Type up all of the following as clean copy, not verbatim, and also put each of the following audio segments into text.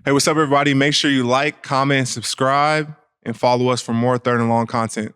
Hey, what's up, everybody? Make sure you like, comment, and subscribe, and follow us for more Third and Long content.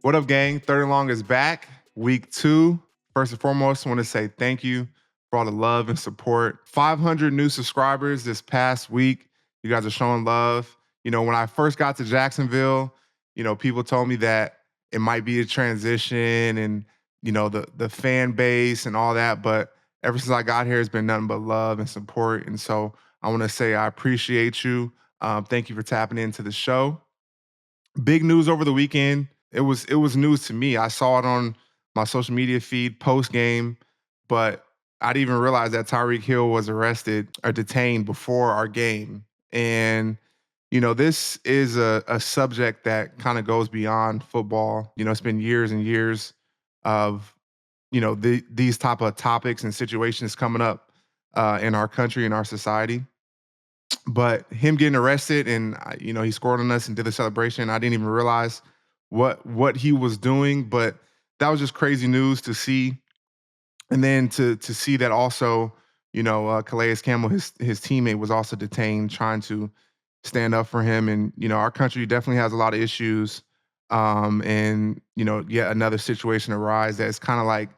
What up, gang? Third and Long is back. Week 2. First and foremost, I want to say thank you for all the love and support. 500 new subscribers this past week. You guys are showing love. When I first got to Jacksonville, people told me that it might be a transition and, the fan base and all that. But ever since I got here, it's been nothing but love and support. And so I want to say I appreciate you. Thank you for tapping into the show. Big news over the weekend. It was news to me. I saw it on my social media feed post game, but I didn't even realize that Tyreek Hill was arrested or detained before our game. And this is a subject that kind of goes beyond football. It's been years and years of these type of topics and situations coming up in our country, in our society. But him getting arrested and he scored on us and did the celebration. I didn't even realize what he was doing, but that was just crazy news to see. And then to see that also, Calais Campbell, his teammate, was also detained trying to stand up for him. And our country definitely has a lot of issues. And yet another situation arise that's kind of like,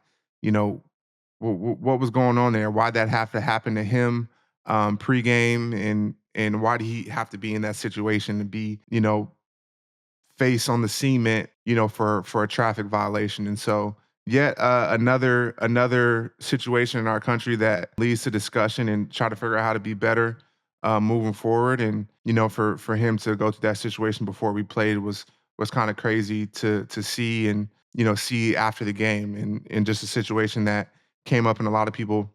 what was going on there? Why'd that have to happen to him pregame, and why did he have to be in that situation to be, face on the cement, for a traffic violation? And so yet another situation in our country that leads to discussion and try to figure out how to be better moving forward. And for him to go through that situation before we played was kind of crazy to see, and see after the game, and just a situation that came up and a lot of people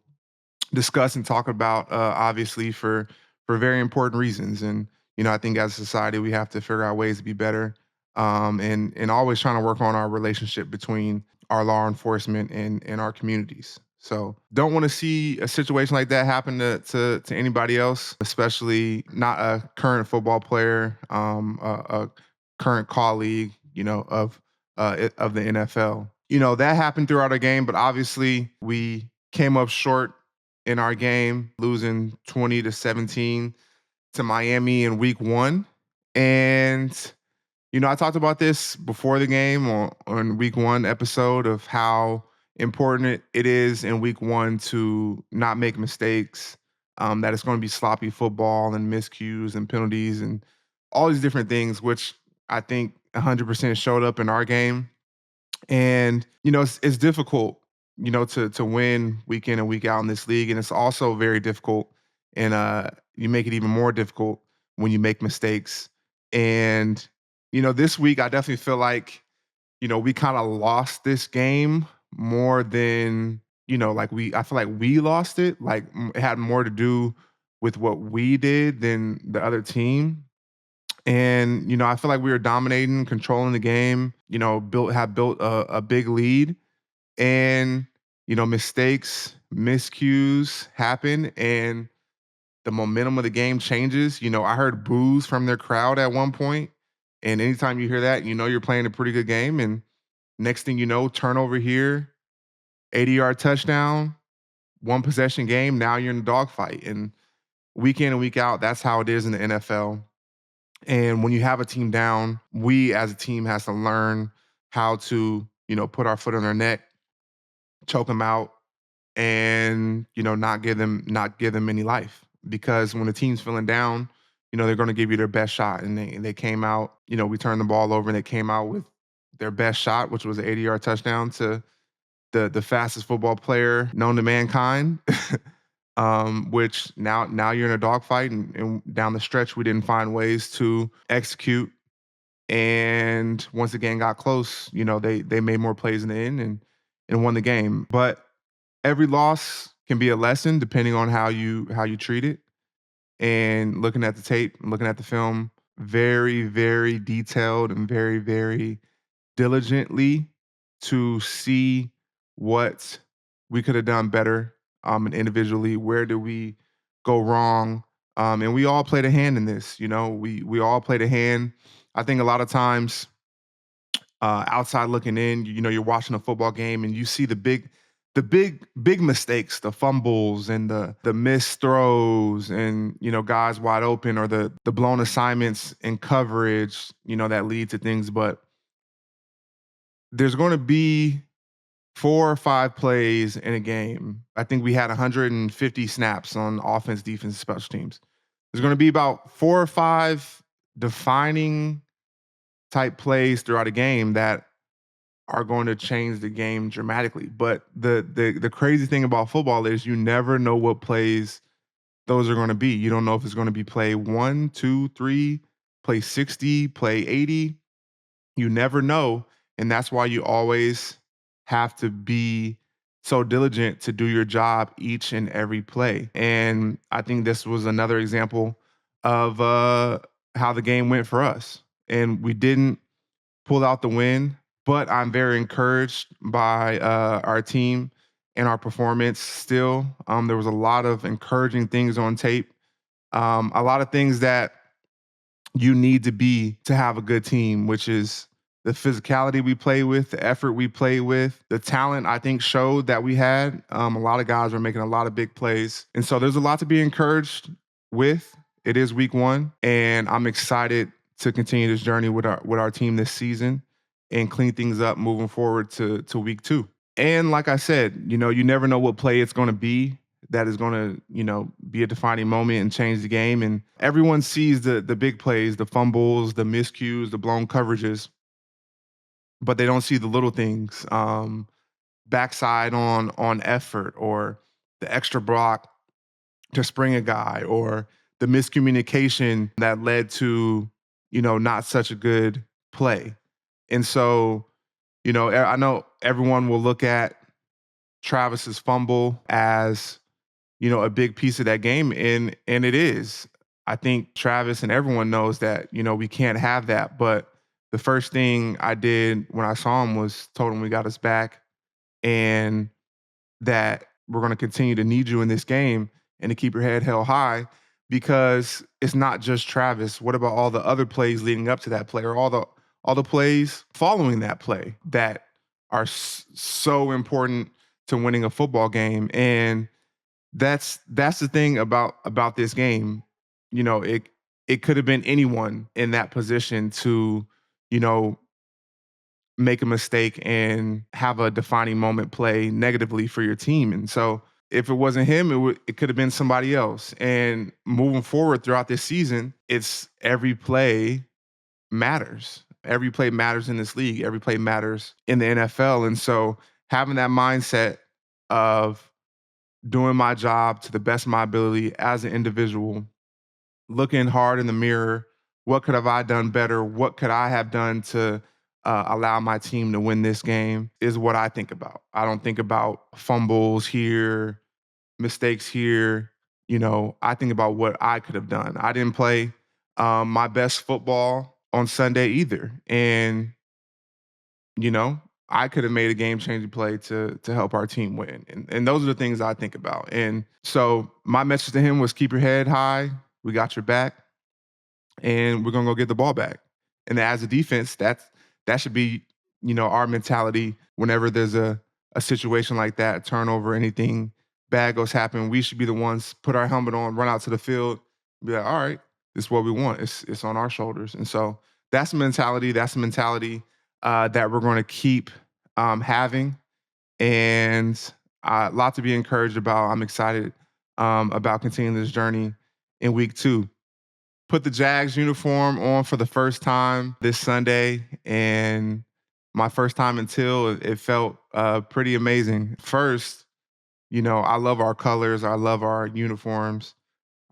discuss and talk about, obviously for very important reasons. And I think as a society we have to figure out ways to be better, and always trying to work on our relationship between our law enforcement and our communities. So don't want to see a situation like that happen to anybody else, especially not a current football player, a current colleague, of the NFL. That happened throughout our game, but obviously we came up short in our game, losing 20-17 to Miami in week 1. And I talked about this before the game on week 1 episode of how important it is in week 1 to not make mistakes, that it's going to be sloppy football and miscues and penalties and all these different things, which I think 100% showed up in our game. And it's difficult, to win week in and week out in this league, and it's also very difficult, and you make it even more difficult when you make mistakes. And this week I definitely feel like we kind of lost this game more than like I feel like we lost it. Like it had more to do with what we did than the other team. And I feel like we were dominating, controlling the game. Built a big lead, and mistakes, miscues happen, and the momentum of the game changes. I heard boos from their crowd at one point, and anytime you hear that, you're playing a pretty good game. And next thing you know, turnover here, 80-yard touchdown, one possession game. Now you're in a dogfight, and week in and week out, that's how it is in the NFL. And when you have a team down, we as a team has to learn how to, put our foot on their neck, choke them out, and not give them any life. Because when the team's feeling down, they're going to give you their best shot. And they came out. We turned the ball over, and they came out with their best shot, which was an 80-yard touchdown to the fastest football player known to mankind. Which now you're in a dogfight, and down the stretch we didn't find ways to execute. And once the game got close, they made more plays in the end and won the game. But every loss can be a lesson depending on how you treat it. And looking at the tape, looking at the film, very, very detailed and very, very diligently to see what we could have done better, and individually, where did we go wrong, And we all played a hand in this. We all played a hand. I think a lot of times, outside looking in, you're watching a football game and you see the big mistakes, the fumbles and the missed throws, and guys wide open, or the blown assignments in coverage, that lead to things. But there's going to be 4 or 5 plays in a game. I think we had 150 snaps on offense, defense, and special teams. There's going to be about 4 or 5 defining type plays throughout a game that are going to change the game dramatically. But the crazy thing about football is you never know what plays those are going to be. You don't know if it's going to be play 1, 2, 3, play 60, play 80. You never know. And that's why you always have to be so diligent to do your job each and every play. And I think this was another example of how the game went for us. And we didn't pull out the win, but I'm very encouraged by our team and our performance still. There was a lot of encouraging things on tape, a lot of things that you need to be to have a good team, which is the physicality we play with, the effort we play with, the talent I think showed that we had. A lot of guys are making a lot of big plays. And so there's a lot to be encouraged with. It is week 1, and I'm excited to continue this journey with our team this season and clean things up moving forward to week 2. And like I said, you never know what play it's going to be that is going to, be a defining moment and change the game. And everyone sees the big plays, the fumbles, the miscues, the blown coverages, but they don't see the little things, backside on effort, or the extra block to spring a guy, or the miscommunication that led to, not such a good play. And so, I know everyone will look at Travis's fumble as, a big piece of that game. And it is. I think Travis and everyone knows that, we can't have that. But the first thing I did when I saw him was told him we got his back, and that we're going to continue to need you in this game, and to keep your head held high, because it's not just Travis. What about all the other plays leading up to that play, or all the plays following that play that are so important to winning a football game? And that's the thing about this game. It could have been anyone in that position to, you know, make a mistake and have a defining moment play negatively for your team. And so if it wasn't him, it could have been somebody else. And moving forward throughout this season, it's every play matters. Every play matters in this league. Every play matters in the NFL. And so having that mindset of doing my job to the best of my ability as an individual, looking hard in the mirror, what could have I done better? What could I have done to allow my team to win this game, is what I think about. I don't think about fumbles here, mistakes here. I think about what I could have done. I didn't play my best football on Sunday either. And, you know, I could have made a game-changing play to help our team win. And those are the things I think about. And so my message to him was, keep your head high. We got your back, and we're gonna go get the ball back. And as a defense, that should be, our mentality whenever there's a situation like that, turnover, anything bad goes happen. We should be the ones, put our helmet on, run out to the field, be like, all right, this is what we want. It's on our shoulders. And so that's the mentality. That's the mentality that we're going to keep having, and a lot to be encouraged about. I'm excited about continuing this journey in week 2. Put the Jags uniform on for the first time this Sunday, and my first time until it felt pretty amazing. First, I love our colors. I love our uniforms.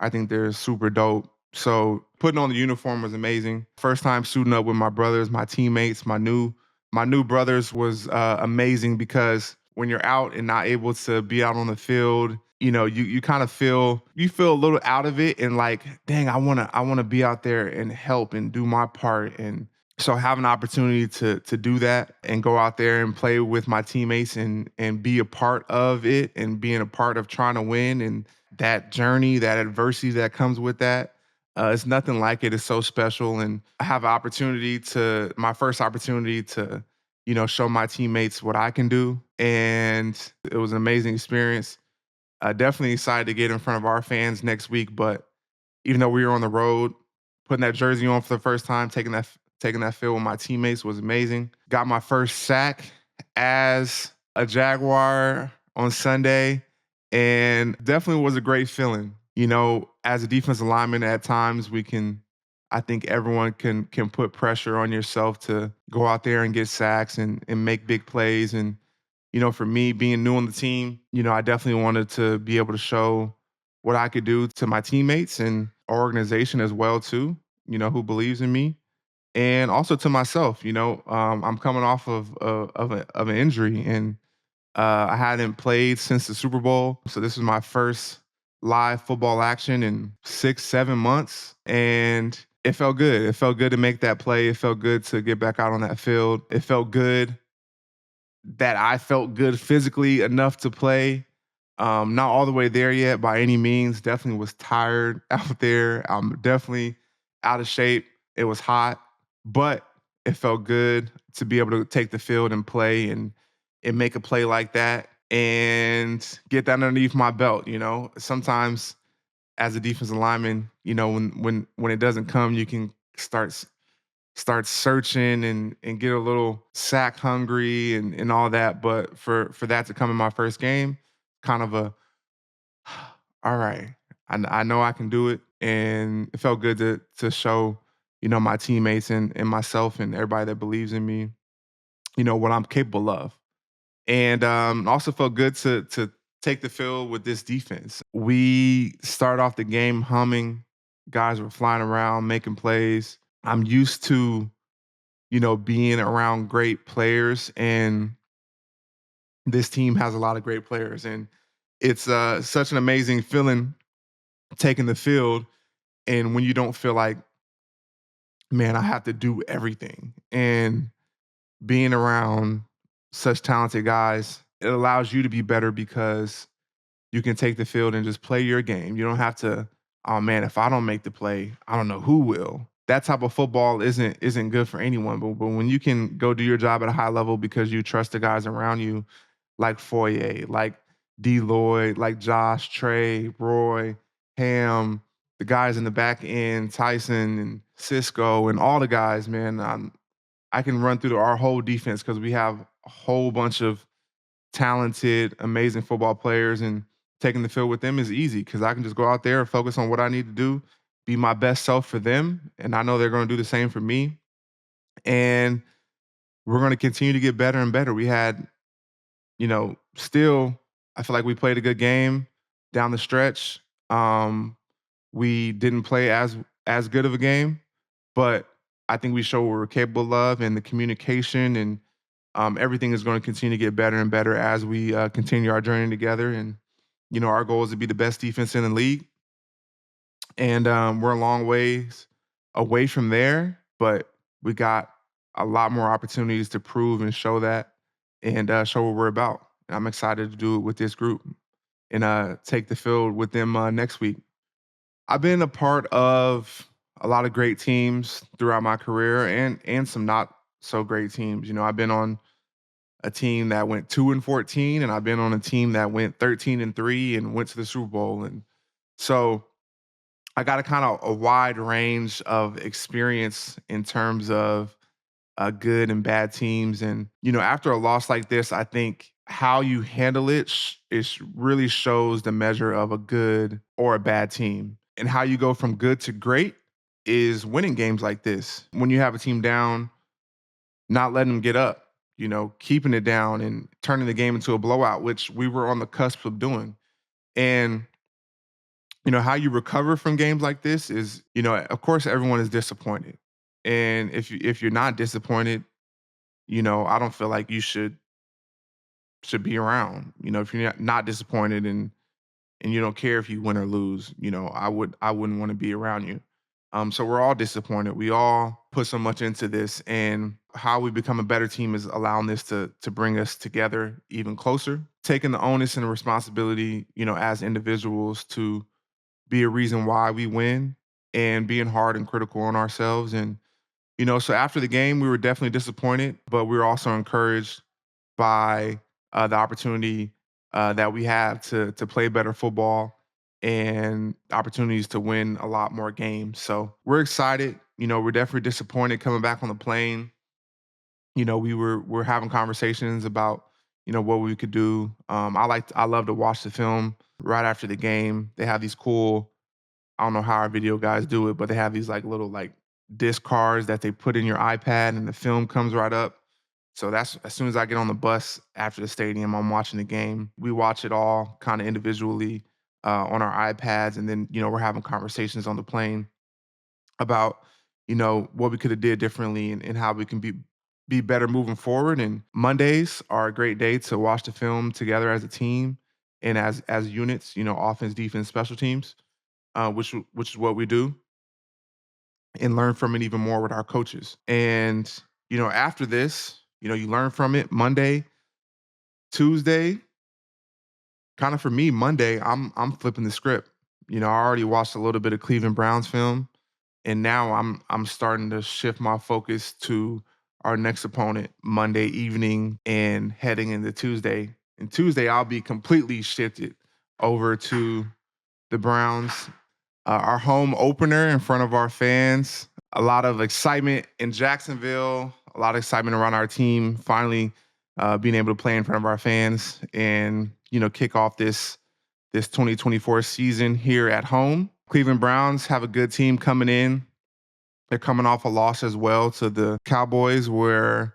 I think they're super dope. So putting on the uniform was amazing. First time suiting up with my brothers, my teammates, my new brothers was amazing, because when you're out and not able to be out on the field, you kind of feel a little out of it, and like, dang, I wanna be out there and help and do my part. And so having an opportunity to do that and go out there and play with my teammates and be a part of it, and being a part of trying to win, and that journey, that adversity that comes with that. It's nothing like it. It's so special, and I have my first opportunity to, show my teammates what I can do, and it was an amazing experience. Definitely excited to get in front of our fans next week, but even though we were on the road, putting that jersey on for the first time, taking that field with my teammates was amazing. Got my first sack as a Jaguar on Sunday, and definitely was a great feeling. As a defensive lineman, at times I think everyone can put pressure on yourself to go out there and get sacks and make big plays. And for me, being new on the team, I definitely wanted to be able to show what I could do to my teammates and our organization as well too, who believes in me, and also to myself. I'm coming off of an injury, and I hadn't played since the Super Bowl, so this is my first live football action in 6-7 months, and it felt good. It felt good to make that play. It felt good to get back out on that field. It felt good that I felt good physically enough to play. Not all the way there yet by any means. Definitely was tired out there. I'm definitely out of shape. It was hot, but it felt good to be able to take the field and play and make a play like that and get that underneath my belt. Sometimes as a defensive lineman, when it doesn't come, you can start searching and get a little sack hungry and all that. But for that to come in my first game, kind of a all right, I know I can do it, and it felt good to show my teammates and myself and everybody that believes in me, what I'm capable of. And also felt good to take the field with this defense. We started off the game humming. Guys were flying around, making plays. I'm used to being around great players, and this team has a lot of great players, and it's such an amazing feeling taking the field. And when you don't feel like, man, I have to do everything, and being around such talented guys, it allows you to be better because you can take the field and just play your game. You don't have to, oh man, if I don't make the play, I don't know who will. That type of football isn't good for anyone. But when you can go do your job at a high level because you trust the guys around you, like Foye, like D. Lloyd, like Josh, Trey, Roy, Ham, the guys in the back end, Tyson and Cisco, and all the guys, man. I can run through our whole defense because we have a whole bunch of talented, amazing football players, and taking the field with them is easy because I can just go out there and focus on what I need to do, be my best self for them, and I know they're going to do the same for me. And we're going to continue to get better and better. We had, still, I feel like we played a good game down the stretch. We didn't play as good of a game, but I think we show what we're capable of, and the communication and everything is going to continue to get better and better as we continue our journey together. And our goal is to be the best defense in the league, and we're a long ways away from there, but we got a lot more opportunities to prove and show that, and show what we're about. And I'm excited to do it with this group and take the field with them next week. I've been a part of a lot of great teams throughout my career, and some not so great teams. I've been on a team that went 2-14, and I've been on a team that went 13-3 and went to the Super Bowl. And so I got a kind of a wide range of experience in terms of good and bad teams. And after a loss like this, I think how you handle it really shows the measure of a good or a bad team. And how you go from good to great is winning games like this. When you have a team down, not letting them get up, keeping it down and turning the game into a blowout, which we were on the cusp of doing. And how you recover from games like this is, of course, everyone is disappointed. And if you're not disappointed, I don't feel like you should be around. If you're not disappointed and you don't care if you win or lose, I wouldn't want to be around you. So we're all disappointed. We all put so much into this, and how we become a better team is allowing this to bring us together even closer. taking the onus and the responsibility, as individuals to be a reason why we win and being hard and critical on ourselves. And, so after the game, we were definitely disappointed, but we were also encouraged by the opportunity that we have to play better football and opportunities to win a lot more games. So we're excited. We're definitely disappointed coming back on the plane. We're having conversations about what we could do. I love to watch the film right after the game. They have these cool, I don't know how our video guys do it, but they have these like little like disc cards that they put in your iPad and the film comes right up. So that's as soon as I get on the bus after the stadium, I'm watching the game. We watch it all kind of individually on our iPads, and then we're having conversations on the plane about what we could have did differently and how we can be better moving forward. And Mondays are a great day to watch the film together as a team and as units. Offense, defense, special teams, which is what we do, and learn from it even more with our coaches. And after this, you learn from it. Monday, Tuesday, kind of for me, Monday, I'm flipping the script. I already watched a little bit of Cleveland Browns film, and now I'm starting to shift my focus to our next opponent Monday evening and heading into Tuesday. And Tuesday, I'll be completely shifted over to the Browns, our home opener in front of our fans. A lot of excitement in Jacksonville, a lot of excitement around our team finally being able to play in front of our fans and kick off this 2024 season here at home. Cleveland Browns have a good team coming in. They're coming off a loss as well to the Cowboys, where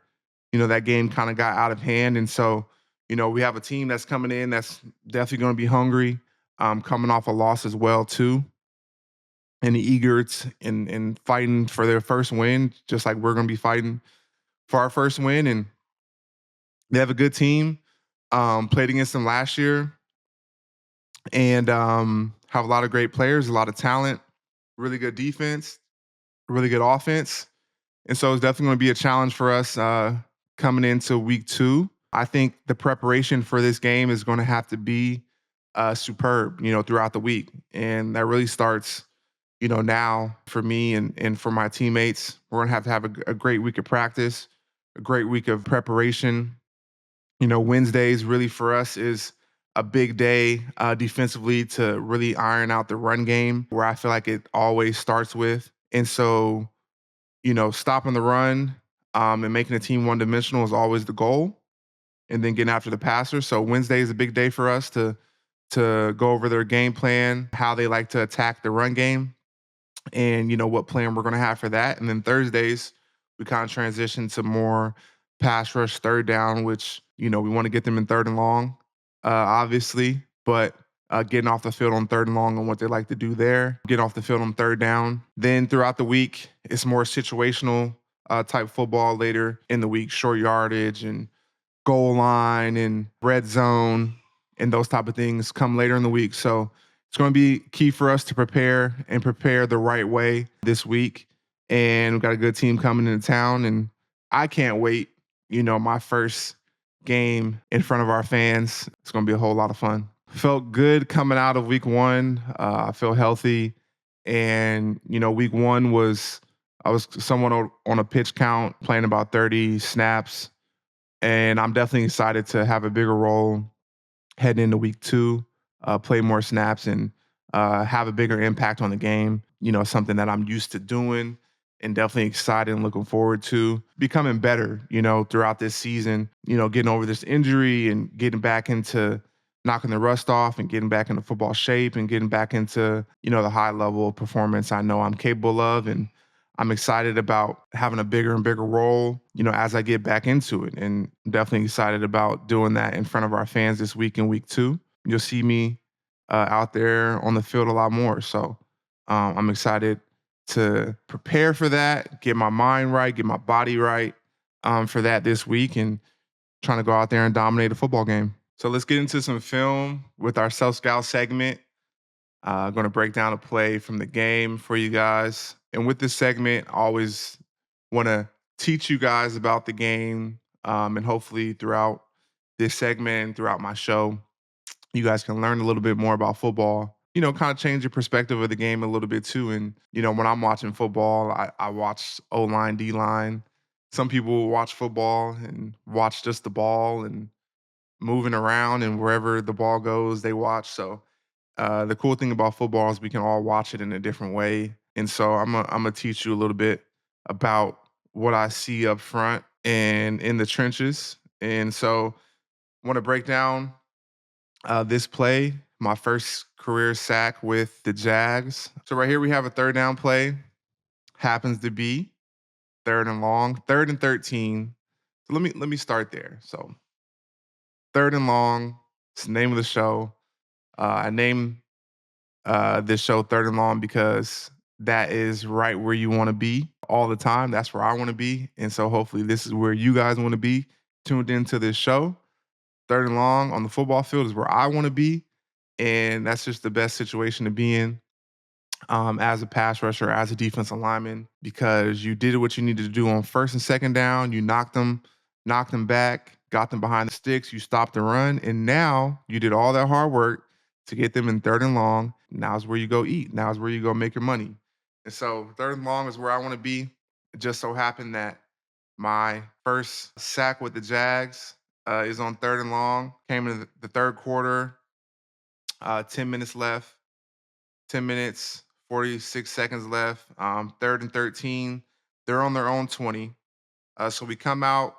that game kind of got out of hand, and so we have a team that's coming in that's definitely going to be hungry, coming off a loss as well too, and eager and fighting for their first win, just like we're going to be fighting for our first win. And they have a good team. Played against them last year, and have a lot of great players, a lot of talent, really good defense, really good offense. And so it's definitely going to be a challenge for us coming into week 2. I think the preparation for this game is going to have to be superb, throughout the week. And that really starts, now for me and for my teammates. We're going to have a great week of practice, a great week of preparation. Wednesdays really for us is a big day defensively to really iron out the run game, where I feel like it always starts with. And so, stopping the run and making the team one-dimensional is always the goal, and then getting after the passer. So Wednesday is a big day for us to go over their game plan, how they like to attack the run game, and what plan we're going to have for that. And then Thursdays we kind of transition to more pass rush, third down, which we want to get them in third and long, obviously, but getting off the field on third and long and what they like to do there, getting off the field on third down. Then throughout the week, it's more situational type football later in the week, short yardage and goal line and red zone and those type of things come later in the week. So it's going to be key for us to prepare the right way this week. And we've got a good team coming into town, and I can't wait. My first game in front of our fans. It's going to be a whole lot of fun. Felt good coming out of week 1. I feel healthy. And, week 1 I was somewhat on a pitch count, playing about 30 snaps. And I'm definitely excited to have a bigger role heading into week 2, play more snaps and have a bigger impact on the game. Something that I'm used to doing and definitely excited and looking forward to becoming better, throughout this season, getting over this injury and getting back into knocking the rust off and getting back into football shape and getting back into, the high level of performance I know I'm capable of. And I'm excited about having a bigger and bigger role, as I get back into it, and definitely excited about doing that in front of our fans this week in week 2. You'll see me out there on the field a lot more. So I'm excited to prepare for that, get my mind right, get my body right for that this week, and trying to go out there and dominate a football game. So let's get into some film with our Self Scout segment. Going to break down a play from the game for you guys. And with this segment, I always want to teach you guys about the game, and hopefully throughout this segment and throughout my show, you guys can learn a little bit more about football. Kind of change your perspective of the game a little bit too. And when I'm watching football, I watch O line, D line. Some people will watch football and watch just the ball and moving around, and wherever the ball goes, they watch. So the cool thing about football is we can all watch it in a different way. And so I'm gonna teach you a little bit about what I see up front and in the trenches. And so I want to break down this play, my first career sack with the Jags. So right here we have a third down play. Happens to be third and long, 3rd and 13. So let me start there. So third and long. It's the name of the show. I named this show Third and Long because that is right where you want to be all the time. That's where I want to be. And so hopefully this is where you guys want to be tuned into this show. Third and long on the football field is where I want to be. And that's just the best situation to be in as a pass rusher, as a defensive lineman, because you did what you needed to do on first and second down. You knocked them back, got them behind the sticks. You stopped the run, and now you did all that hard work to get them in third and long. Now's where you go eat. Now's where you go make your money. And so third and long is where I want to be. It just so happened that my first sack with the Jags is on third and long. Came in the third quarter, 10 minutes left. 10 minutes, 46 seconds left. 3rd and 13. They're on their own 20. So we come out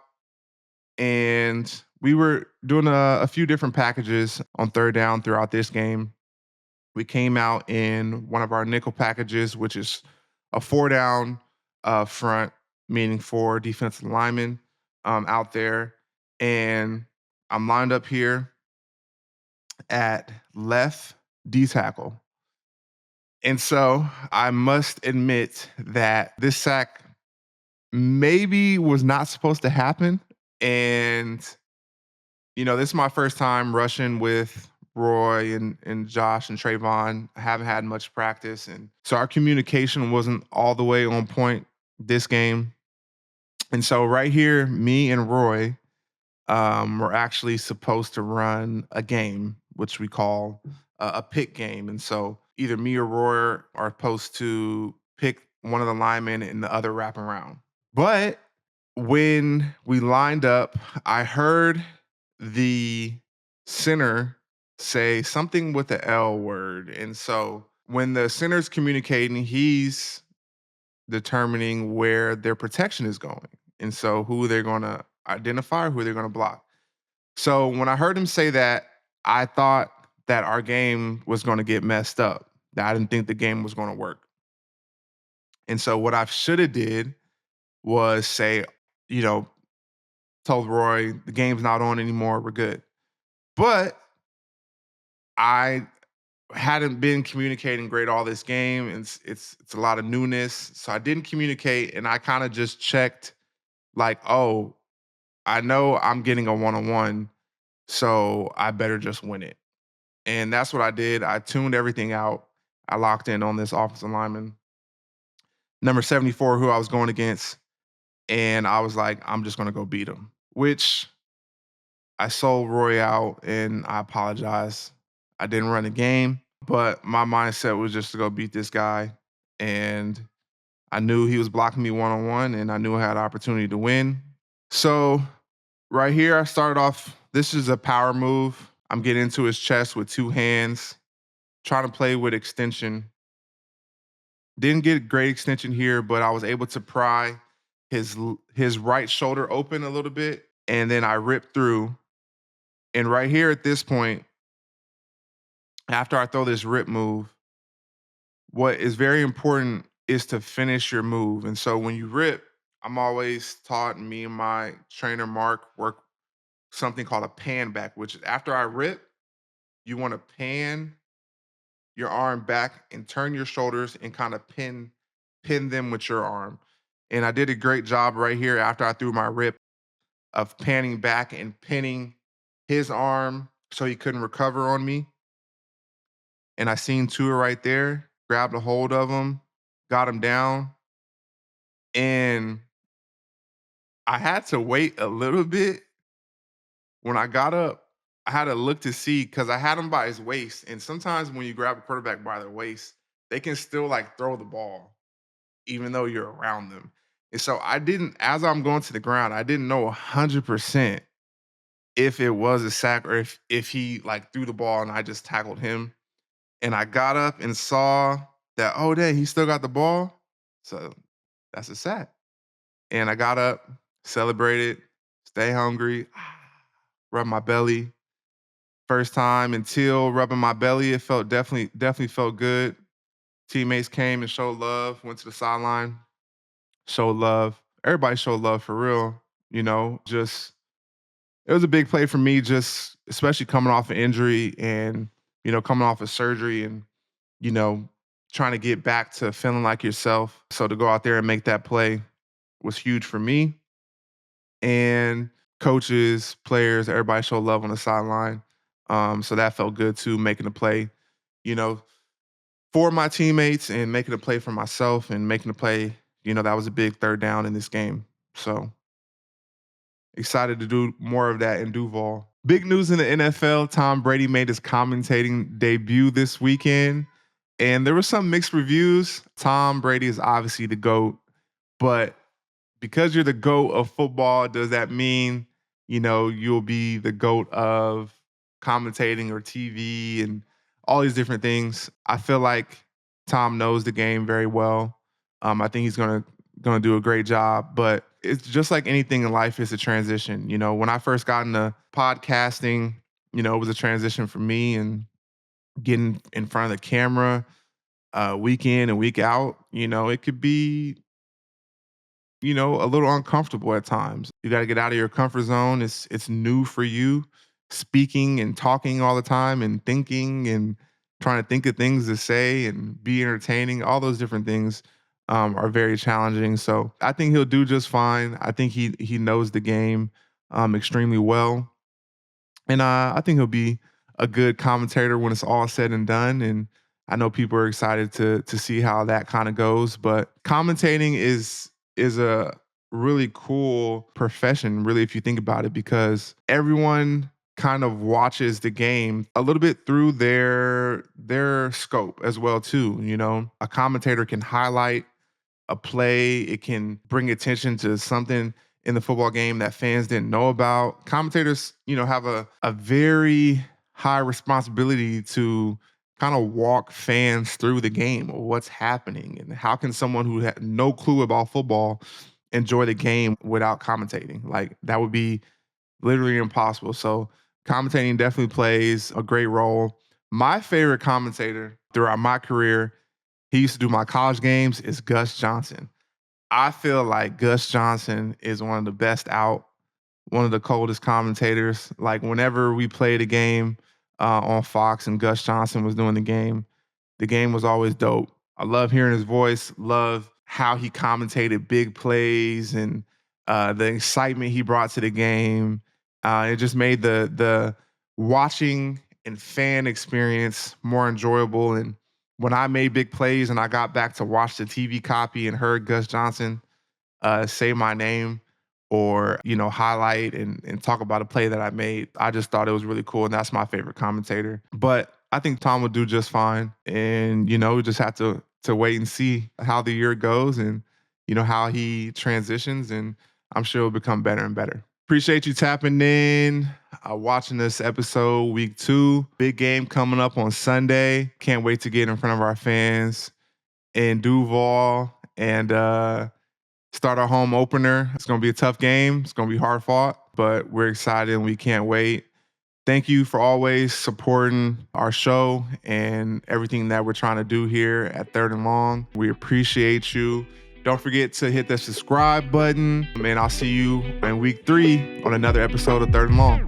and we were doing a few different packages on third down throughout this game. We came out in one of our nickel packages, which is a 4 down front, meaning 4 defensive linemen out there. And I'm lined up here at left D tackle. And so I must admit that this sack maybe was not supposed to happen. And, this is my first time rushing with Roy and Josh and Trayvon. I haven't had much practice. And so our communication wasn't all the way on point this game. And so right here, me and Roy were actually supposed to run a game, which we call a pick game. And so either me or Roy are supposed to pick one of the linemen and the other wrap around. But when we lined up, I heard the center say something with the L word. And so when the center's communicating, he's determining where their protection is going. And so who they're going to identify, who they're going to block. So when I heard him say that, I thought that our game was going to get messed up. That I didn't think the game was going to work. And so what I should have did was say, you know, told Roy the game's not on anymore. We're good. But I hadn't been communicating great all this game, and it's a lot of newness. So I didn't communicate, and I kind of just checked, like, oh, I know I'm getting a one-on-one, so I better just win it. And that's what I did. I tuned everything out. I locked in on this offensive lineman, number 74, who I was going against, and I was like, I'm just gonna go beat him. Which I sold Roy out, and I apologize. I didn't run the game, but my mindset was just to go beat this guy. And I knew he was blocking me one-on-one, and I knew I had an opportunity to win. So right here, I started off, this is a power move. I'm getting into his chest with 2 hands, trying to play with extension. Didn't get great extension here, but I was able to pry his right shoulder open a little bit, and then I ripped through. And right here at this point, after I throw this rip move, what is very important is to finish your move. And so when you rip, I'm always taught, and me and my trainer Mark work something called a pan back, which is after I rip, you want to pan your arm back and turn your shoulders and kind of pin them with your arm. And I did a great job right here after I threw my rip of panning back and pinning his arm so he couldn't recover on me. And I seen Tua right there, grabbed a hold of him, got him down. And I had to wait a little bit When I got up, I had to look to see because I had him by his waist. And sometimes when you grab a quarterback by their waist, they can still like throw the ball, even though you're around them. And so I didn't, as I'm going to the ground, I didn't know 100% if it was a sack or if he like threw the ball and I just tackled him. And I got up and saw that, oh, dang, he still got the ball. So that's a sack. And I got up, celebrated, stay hungry, rub my belly. First time until rubbing my belly, it felt definitely felt good. Teammates came and showed love, went to the sideline, showed love. Everybody showed love for real, just it was a big play for me, just especially coming off an injury and, coming off of surgery and, you know, trying to get back to feeling like yourself. So to go out there and make that play was huge for me. And coaches, players, everybody showed love on the sideline. So that felt good too, making a play, you know, for my teammates and making a play for myself and making a play, that was a big third down in this game. So excited to do more of that in Duval. Big news in the NFL, Tom Brady made his commentating debut this weekend, and there were some mixed reviews. Tom Brady is obviously the GOAT, but because you're the GOAT of football, does that mean, you'll be the GOAT of commentating or TV and all these different things? I feel like Tom knows the game very well. I think he's gonna do a great job, but it's just like anything in life, it's a transition. When I first got into podcasting, it was a transition for me and getting in front of the camera week in and week out, it could be a little uncomfortable at times. You got to get out of your comfort zone. It's new for you, speaking and talking all the time and thinking and trying to think of things to say and be entertaining. All those different things are very challenging. So I think he'll do just fine. I think he knows the game extremely well, and I think he'll be a good commentator when it's all said and done. And I know people are excited to see how that kind of goes. But commentating is a really cool profession, really, if you think about it, because everyone kind of watches the game a little bit through their scope as well too. A commentator can highlight a play, it can bring attention to something in the football game that fans didn't know about. Commentators, have a very high responsibility to kind of walk fans through the game or what's happening and how can someone who had no clue about football enjoy the game without commentating. Like that would be literally impossible. So commentating definitely plays a great role. My favorite commentator throughout my career, he used to do my college games, is Gus Johnson. I feel like Gus Johnson is one of the best out, one of the coldest commentators. Like whenever we played a game on Fox and Gus Johnson was doing the game was always dope. I love hearing his voice, love how he commentated big plays and the excitement he brought to the game. It just made the watching and fan experience more enjoyable. And when I made big plays and I got back to watch the TV copy and heard Gus Johnson say my name or, highlight and talk about a play that I made, I just thought it was really cool. And that's my favorite commentator. But I think Tom will do just fine. And, we just have to wait and see how the year goes and, how he transitions. And I'm sure it'll become better and better. Appreciate you tapping in, watching this episode, week 2. Big game coming up on Sunday. Can't wait to get in front of our fans in Duval and start our home opener. It's going to be a tough game. It's going to be hard fought, but we're excited and we can't wait. Thank you for always supporting our show and everything that we're trying to do here at Third and Long. We appreciate you. Don't forget to hit the subscribe button, and I'll see you in week 3 on another episode of Third and Long.